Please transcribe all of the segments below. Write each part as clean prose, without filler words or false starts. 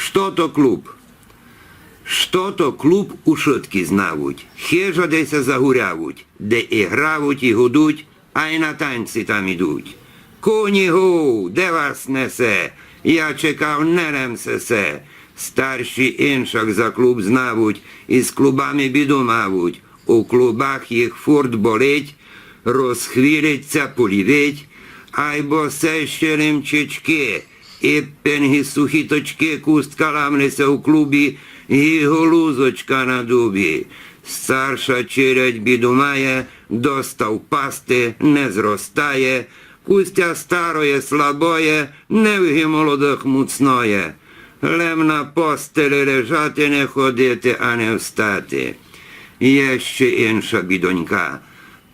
Що то клуб? Що то клуб у шутки знавуть, хижо деся загурявуть, де і гравуть, і гудуть, а й на танці там ідуть. Куні гу, де вас несе? Я чекав, не ремсесе. Старші інших за клуб знавуть, і з клубами біду мавуть. У клубах їх фурт болить, розхвіриться, полівить, айбо се ще ремчички, і пенгі сухі точки, кустка ламнеться у клубі, і голузочка на дубі. Старша чередь біду має, достав пасти, не зростає, кустя староє, слабоє, невгі молодих муцноє. Лем на постелі лежати, не ходити, а не встати. Є ще інша бідонька,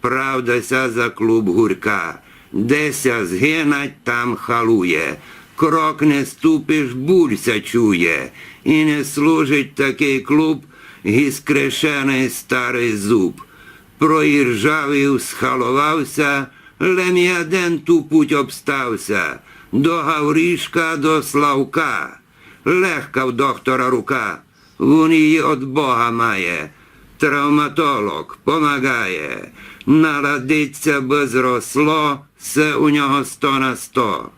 правдася за клуб гурка, деся згинать, там халує. Крок не ступиш, булься чує, і не служить такий клуб, гіскрешений старий зуб. Проіржавів, схалувався, лем яден ту путь обстався, до Гаврішка, до Славка. Легка в доктора рука, він її від Бога має. Травматолог помагає, наладиться би зросло, все у нього 100 на 100.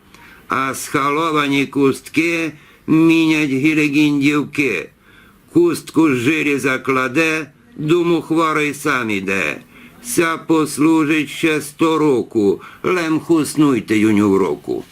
А схаловані кустки мінять гілегіндівки. Кустку з жирі закладе, думу хворий сам іде. Ся послужить ще 100 року, лем хуснуйте юню в року.